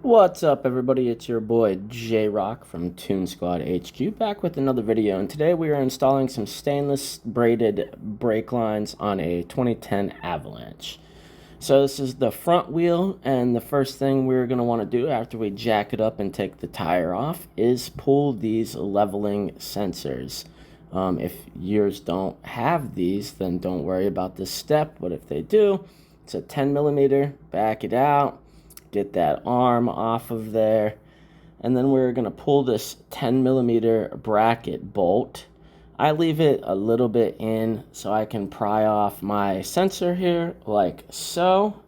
What's up, everybody? It's your boy J-Rock from Toon Squad HQ, back with another video, and today we are installing some stainless braided brake lines on a 2010 Avalanche. So this is the front wheel, and the first thing we're going to want to do after we jack it up and take the tire off is pull these leveling sensors. If yours don't have these, then don't worry about this step, but if they do, it's a 10 millimeter, back it out. Get that arm off of there, and then we're going to pull this 10 millimeter bracket bolt. I leave it a little bit in so I can pry off my sensor here like so,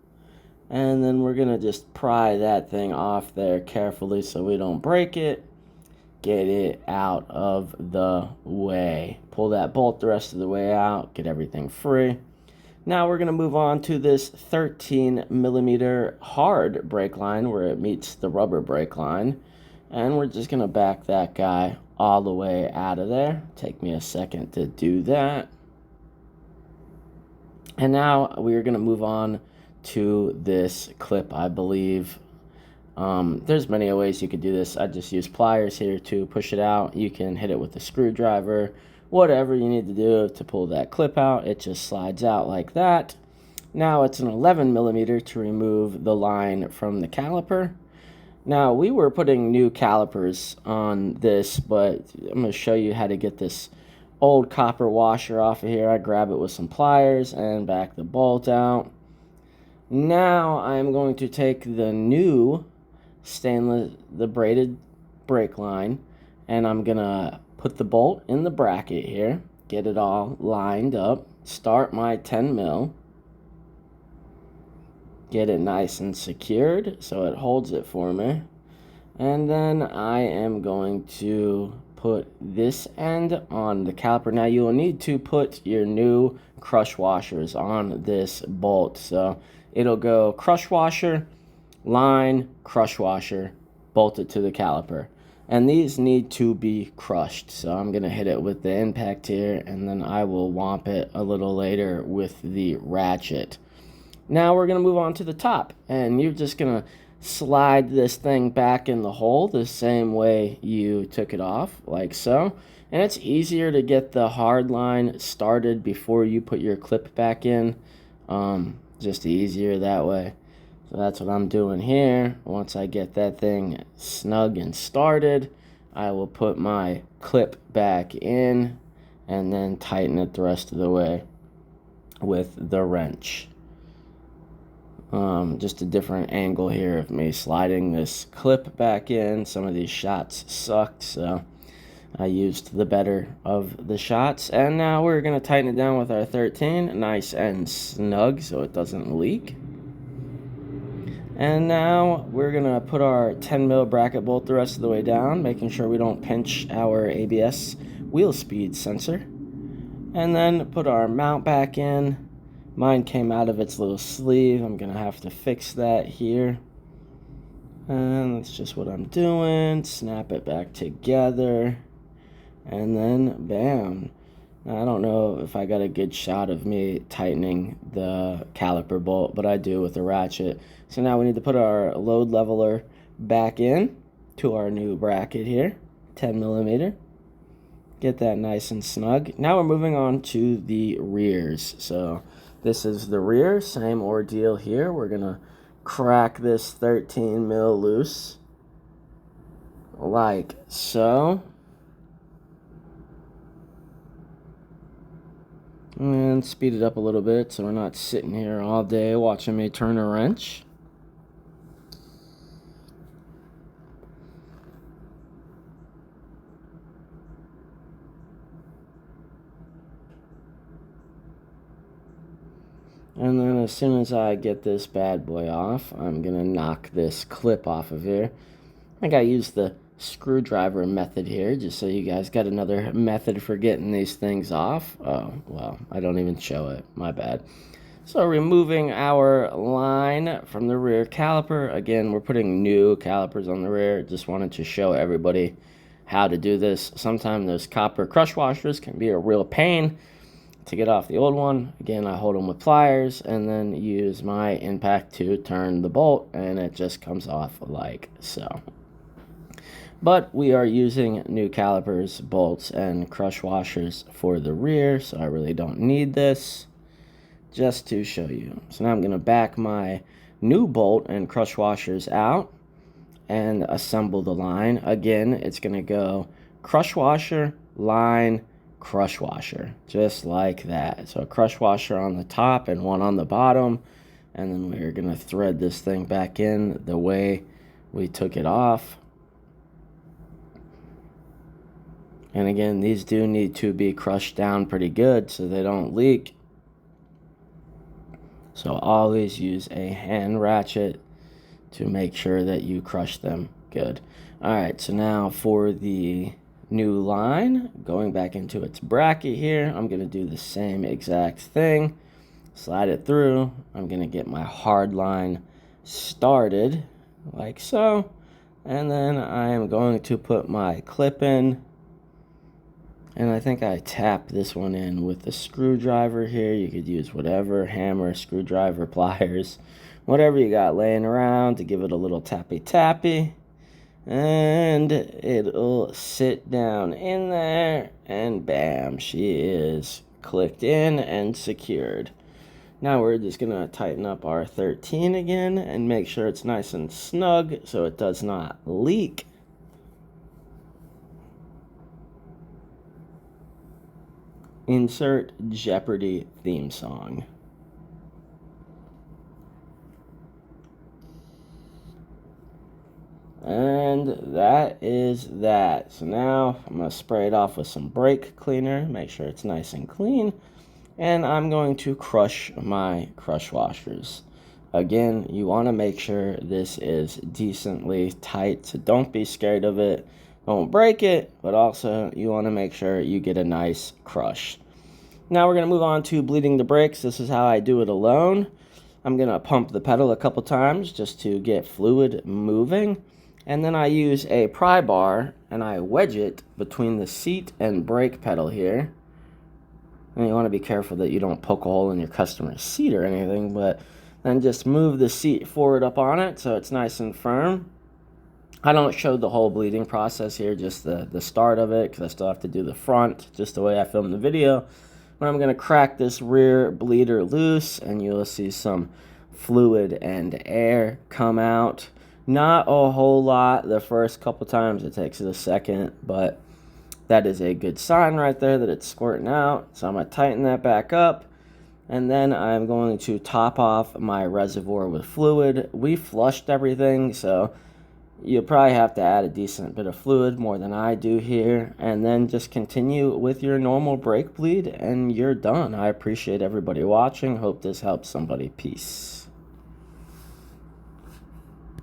and then we're going to just pry that thing off there carefully so we don't break it. Get it out of the way. Pull that bolt the rest of the way out, get everything free. Now we're going to move on to this 13 millimeter hard brake line where it meets the rubber brake line. And we're just going to back that guy all the way out of there. Take me a second to do that. And now we're going to move on to this clip, I believe. There's many ways you could do this. I just use pliers here to push it out. You can hit it with a screwdriver. Whatever you need to do to pull that clip out, it just slides out like that. Now it's an 11 millimeter to remove the line from the caliper. Now we were putting new calipers on this, but I'm going to show you how to get this old copper washer off of here. I grab it with some pliers and back the bolt out. Now I'm going to take the new the braided brake line, and I'm going to put the bolt in the bracket here, get it all lined up, start my 10 mil, get it nice and secured so it holds it for me, and then I am going to put this end on the caliper. Now you will need to put your new crush washers on this bolt, so it'll go crush washer, line, crush washer, bolt it to the caliper. And these need to be crushed, so I'm going to hit it with the impact here, and then I will whomp it a little later with the ratchet. Now we're going to move on to the top, and you're just going to slide this thing back in the hole the same way you took it off, like so. And it's easier to get the hard line started before you put your clip back in, just easier that way. So that's what I'm doing here. Once I get that thing snug and started, I will put my clip back in and then tighten it the rest of the way with the wrench. Just a different angle here of me sliding this clip back in. Some of these shots sucked, so I used the better of the shots. And now we're going to tighten it down with our 13, nice and snug so it doesn't leak. And now we're going to put our 10 mil bracket bolt the rest of the way down, making sure we don't pinch our ABS wheel speed sensor. And then put our mount back in. Mine came out of its little sleeve. I'm going to have to fix that here. And that's just what I'm doing. Snap it back together. And then bam. Now, I don't know if I got a good shot of me tightening the caliper bolt, but I do with the ratchet. So now we need to put our load leveler back in to our new bracket here, 10 millimeter. Get that nice and snug. Now we're moving on to the rears. So this is the rear, same ordeal here. We're going to crack this 13 mil loose like so. And speed it up a little bit so we're not sitting here all day watching me turn a wrench. And then as soon as I get this bad boy off, I'm going to knock this clip off of here. I think I used the screwdriver method here just so you guys got another method for getting these things off. Oh, well, I don't even show it. My bad. So removing our line from the rear caliper. Again, we're putting new calipers on the rear. Just wanted to show everybody how to do this. Sometimes those copper crush washers can be a real pain To get off the old one, again, I hold them with pliers and then use my impact to turn the bolt, and it just comes off like so. But we are using new calipers, bolts, and crush washers for the rear, so I really don't need this, just to show you. So now I'm going to back my new bolt and crush washers out and assemble the line. Again, it's going to go crush washer, line, crush washer, just like that. So a crush washer on the top and one on the bottom, and then we're going to thread this thing back in the way we took it off. And again, these do need to be crushed down pretty good so they don't leak. So always use a hand ratchet to make sure that you crush them good. Alright, so now for the new line, going back into its bracket here, I'm going to do the same exact thing. Slide it through. I'm going to get my hard line started like so. And then I am going to put my clip in. And I think I tap this one in with the screwdriver here. You could use whatever, hammer, screwdriver, pliers, whatever you got laying around to give it a little tappy-tappy. And it'll sit down in there, and bam, she is clicked in and secured. Now we're just going to tighten up our 13 again and make sure it's nice and snug so it does not leak. Insert Jeopardy theme song. And that is that. So now I'm going to spray it off with some brake cleaner, make sure it's nice and clean. And I'm going to crush my crush washers. Again, you want to make sure this is decently tight, so don't be scared of it. Don't break it, but also you want to make sure you get a nice crush. Now we're going to move on to bleeding the brakes. This is how I do it alone. I'm going to pump the pedal a couple times just to get fluid moving. And then I use a pry bar and I wedge it between the seat and brake pedal here. And you want to be careful that you don't poke a hole in your customer's seat or anything, but then just move the seat forward up on it so it's nice and firm. I don't show the whole bleeding process here, just the start of it, because I still have to do the front, just the way I filmed the video. But I'm going to crack this rear bleeder loose, and you'll see some fluid and air come out. Not a whole lot the first couple times, it takes it a second, but that is a good sign right there that it's squirting out. So I'm going to tighten that back up. And then I'm going to top off my reservoir with fluid. We flushed everything, so you'll probably have to add a decent bit of fluid, more than I do here. And then just continue with your normal brake bleed, and you're done. I appreciate everybody watching. Hope this helps somebody. Peace.